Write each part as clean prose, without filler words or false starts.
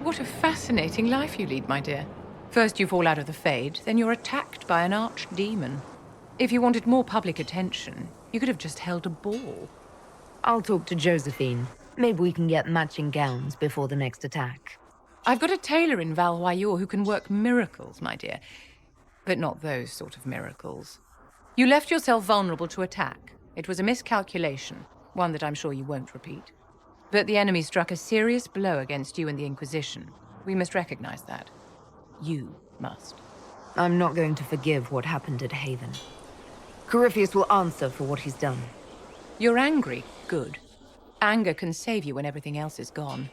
What a fascinating life you lead, my dear. First you fall out of the Fade, then you're attacked by an archdemon. If you wanted more public attention, you could have just held a ball. I'll talk to Josephine. Maybe we can get matching gowns before the next attack. I've got a tailor in Valroyur who can work miracles, my dear. But not those sort of miracles. You left yourself vulnerable to attack. It was a miscalculation, one that I'm sure you won't repeat. But the enemy struck a serious blow against you and the Inquisition. We must recognize that. You must. I'm not going to forgive what happened at Haven. Corypheus will answer for what he's done. You're angry. Good. Anger can save you when everything else is gone.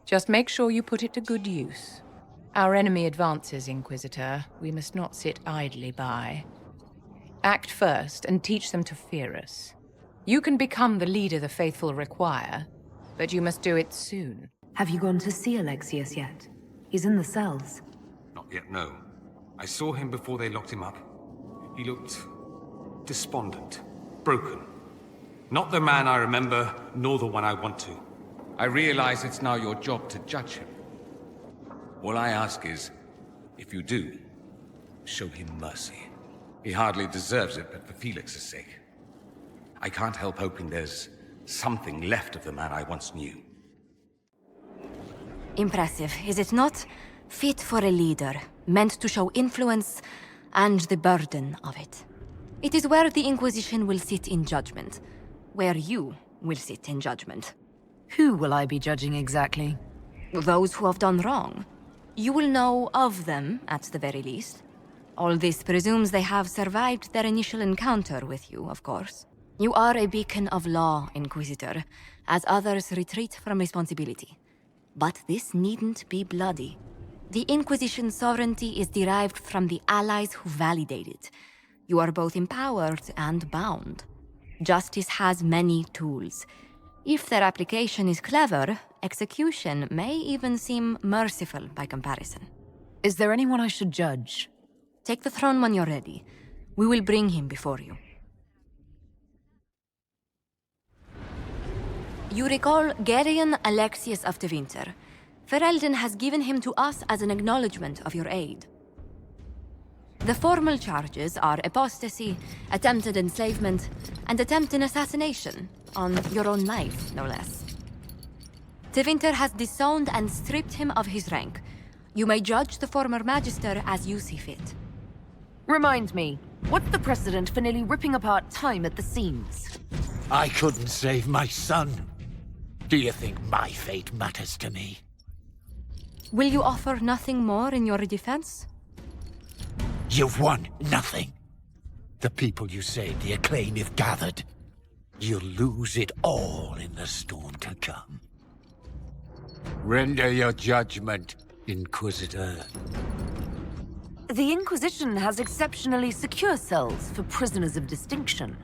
Just make sure you put it to good use. Our enemy advances, Inquisitor. We must not sit idly by. Act first and teach them to fear us. You can become the leader the faithful require, but you must do it soon. Have you gone to see Alexius yet? He's in the cells. Not yet, no. I saw him before they locked him up. He looked despondent, broken. Not the man I remember, nor the one I want to. I realize it's now your job to judge him. All I ask is, if you do, show him mercy. He hardly deserves it, but for Felix's sake. I can't help hoping there's something left of the man I once knew. Impressive, is it not? Fit for a leader, meant to show influence and the burden of it. It is where the Inquisition will sit in judgment. Where you will sit in judgment. Who will I be judging exactly? Those who have done wrong. You will know of them, at the very least. All this presumes they have survived their initial encounter with you, of course. You are a beacon of law, Inquisitor, as others retreat from responsibility. But this needn't be bloody. The Inquisition's sovereignty is derived from the allies who validate it. You are both empowered and bound. Justice has many tools. If their application is clever, execution may even seem merciful by comparison. Is there anyone I should judge? Take the throne when you're ready. We will bring him before you. You recall Geryon Alexius of Tevinter. Ferelden has given him to us as an acknowledgement of your aid. The formal charges are apostasy, attempted enslavement, and attempted assassination, on your own life, no less. Tevinter has disowned and stripped him of his rank. You may judge the former magister as you see fit. Remind me, what's the precedent for nearly ripping apart time at the seams? I couldn't save my son. Do you think my fate matters to me? Will you offer nothing more in your defense? You've won nothing. The people you saved, the acclaim you've gathered. You'll lose it all in the storm to come. Render your judgment, Inquisitor. The Inquisition has exceptionally secure cells for prisoners of distinction.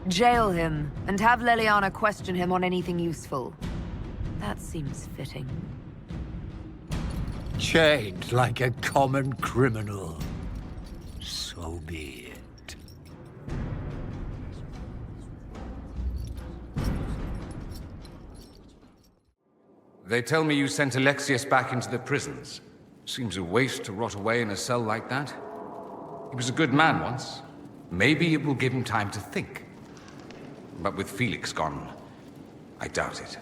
Jail him, and have Leliana question him on anything useful. That seems fitting. Chained like a common criminal. So be it. They tell me you sent Alexius back into the prisons. Seems a waste to rot away in a cell like that. He was a good man once. Maybe it will give him time to think. But with Felix gone, I doubt it.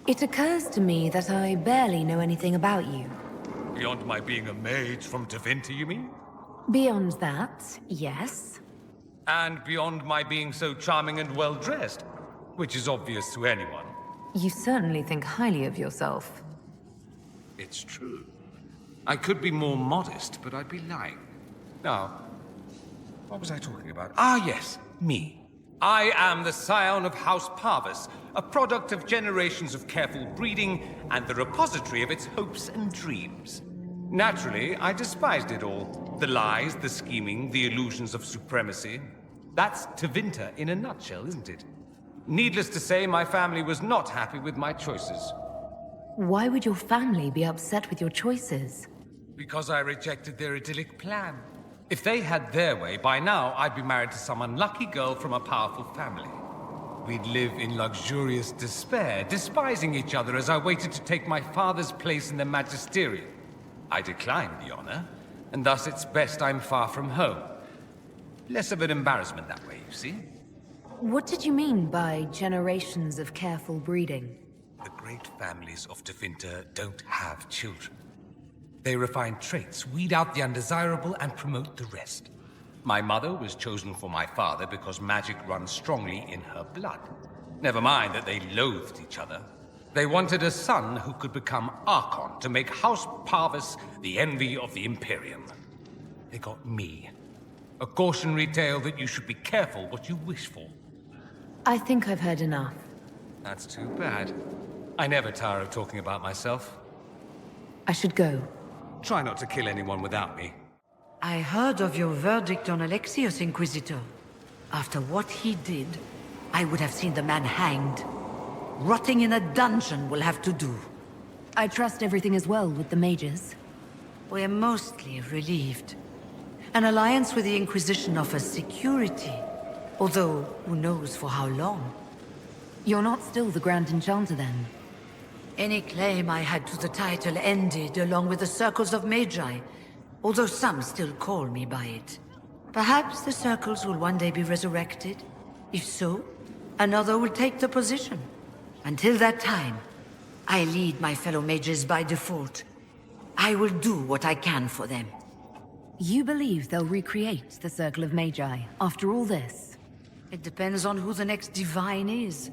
It occurs to me that I barely know anything about you. Beyond my being a mage from Tevinter, you mean? Beyond that, yes. And beyond my being so charming and well-dressed, which is obvious to anyone. You certainly think highly of yourself. It's true. I could be more modest, but I'd be lying. Now, what was I talking about? Ah, yes, me. I am the scion of House Parvis, a product of generations of careful breeding and the repository of its hopes and dreams. Naturally, I despised it all. The lies, the scheming, the illusions of supremacy. That's Tevinter in a nutshell, isn't it? Needless to say, my family was not happy with my choices. Why would your family be upset with your choices? Because I rejected their idyllic plan. If they had their way, by now I'd be married to some unlucky girl from a powerful family. we'd live in luxurious despair, despising each other as I waited to take my father's place in the magisterium. I declined the honor, and thus it's best I'm far from home. Less of an embarrassment that way, you see? What did you mean by generations of careful breeding? The great families of Tevinter don't have children. They refine traits, weed out the undesirable, and promote the rest. My mother was chosen for my father because magic runs strongly in her blood. Never mind that they loathed each other. They wanted a son who could become Archon to make House Parvis the envy of the Imperium. They got me. A cautionary tale that you should be careful what you wish for. I think I've heard enough. That's too bad. I never tire of talking about myself. I should go. Try not to kill anyone without me. I heard of your verdict on Alexxius, Inquisitor. After what he did, I would have seen the man hanged. Rotting in a dungeon will have to do. I trust everything is well with the mages. We're mostly relieved. An alliance with the Inquisition offers security. Although, who knows for how long? You're not still the Grand Enchanter then? Any claim I had to the title ended along with the Circles of Magi, although some still call me by it. Perhaps the Circles will one day be resurrected. If so, another will take the position. Until that time, I lead my fellow mages by default. I will do what I can for them. You believe they'll recreate the Circle of Magi after all this? It depends on who the next divine is,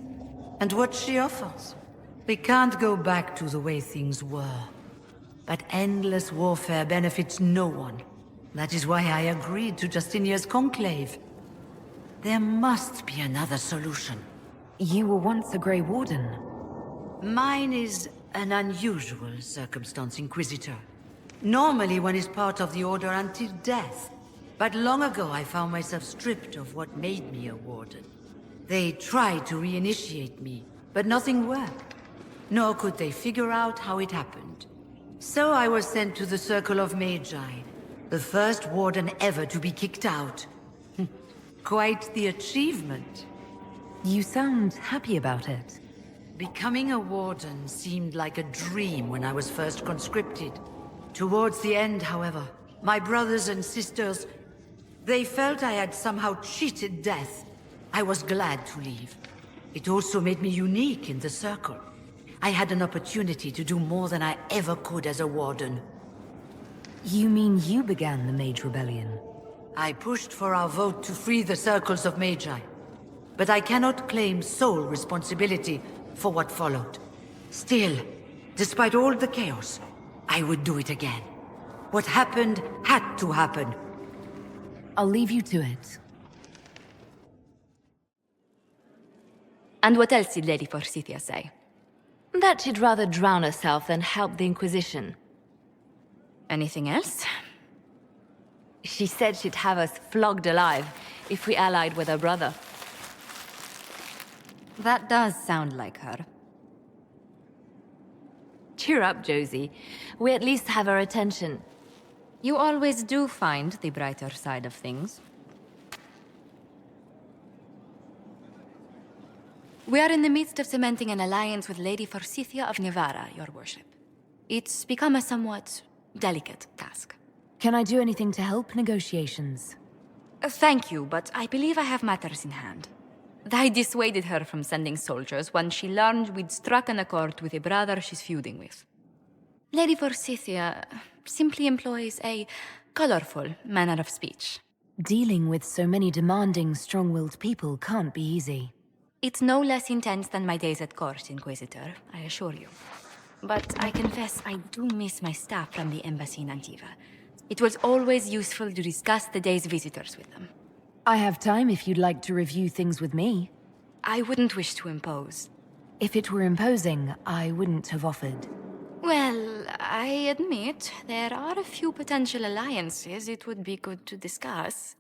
and what she offers. We can't go back to the way things were. But endless warfare benefits no one. That is why I agreed to Justinia's conclave. There must be another solution. You were once a Grey Warden. Mine is an unusual circumstance, Inquisitor. Normally one is part of the Order until death. But long ago I found myself stripped of what made me a Warden. They tried to reinitiate me, but nothing worked. Nor could they figure out how it happened. So I was sent to the Circle of Magi, the first Warden ever to be kicked out. Quite the achievement. You sound happy about it. Becoming a Warden seemed like a dream when I was first conscripted. Towards the end, however, my brothers and sisters, they felt I had somehow cheated death. I was glad to leave. It also made me unique in the Circle. I had an opportunity to do more than I ever could as a Warden. You mean you began the Mage Rebellion? I pushed for our vote to free the Circles of Magi. But I cannot claim sole responsibility for what followed. Still, despite all the chaos, I would do it again. What happened had to happen. I'll leave you to it. And what else did Lady Forsythia say? That she'd rather drown herself than help the Inquisition. Anything else? She said she'd have us flogged alive if we allied with her brother. That does sound like her. Cheer up, Josie. We at least have her attention. You always do find the brighter side of things. We are in the midst of cementing an alliance with Lady Forsythia of Navarra, your worship. It's become a somewhat delicate task. Can I do anything to help negotiations? Thank you, but I believe I have matters in hand. I dissuaded her from sending soldiers when she learned we'd struck an accord with a brother she's feuding with. Lady Forsythia simply employs a colorful manner of speech. Dealing with so many demanding, strong-willed people can't be easy. It's no less intense than my days at court, Inquisitor, I assure you. But I confess I do miss my staff from the embassy in Antiva. It was always useful to discuss the day's visitors with them. I have time if you'd like to review things with me. I wouldn't wish to impose. If it were imposing, I wouldn't have offered. Well, I admit there are a few potential alliances it would be good to discuss.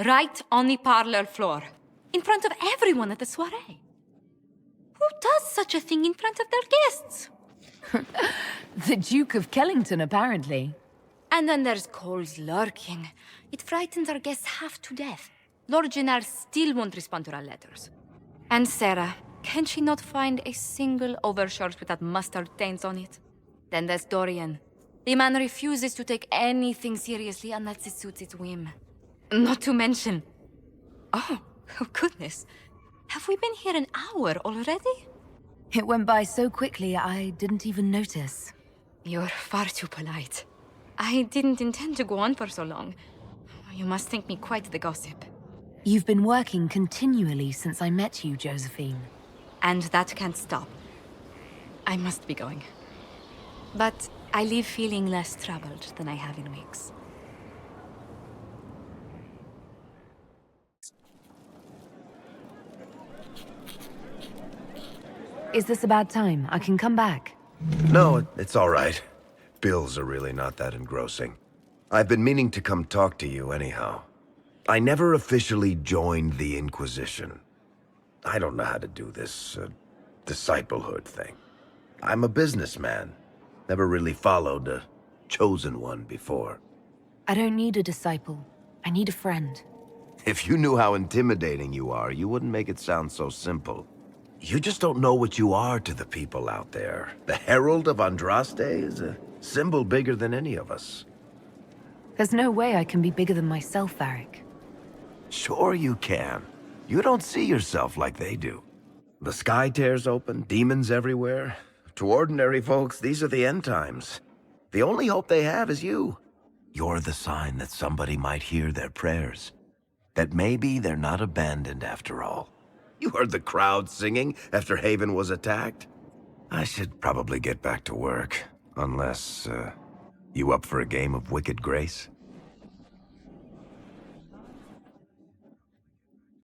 Right on the parlor floor, in front of everyone at the soiree. Who does such a thing in front of their guests? The Duke of Kellington, apparently. And then there's Cole's lurking. It frightens our guests half to death. Lord Gennard still won't respond to our letters. And Sarah, can she not find a single overshirt without mustard stains on it? Then there's Dorian. The man refuses to take anything seriously unless it suits its whim. Not to mention... Oh goodness. Have we been here an hour already? It went by so quickly, I didn't even notice. You're far too polite. I didn't intend to go on for so long. You must think me quite the gossip. You've been working continually since I met you, Josephine. And that can't stop. I must be going. But I leave feeling less troubled than I have in weeks. Is this a bad time? I can come back. No, it's all right. Bills are really not that engrossing. I've been meaning to come talk to you anyhow. I never officially joined the Inquisition. I don't know how to do this, disciplehood thing. I'm a businessman. Never really followed a chosen one before. I don't need a disciple. I need a friend. If you knew how intimidating you are, you wouldn't make it sound so simple. You just don't know what you are to the people out there. The Herald of Andraste is a symbol bigger than any of us. There's no way I can be bigger than myself, Varric. Sure you can. You don't see yourself like they do. The sky tears open, demons everywhere. To ordinary folks, these are the end times. The only hope they have is you. You're the sign that somebody might hear their prayers. That maybe they're not abandoned after all. You heard the crowd singing after Haven was attacked? I should probably get back to work. Unless, you up for a game of Wicked Grace?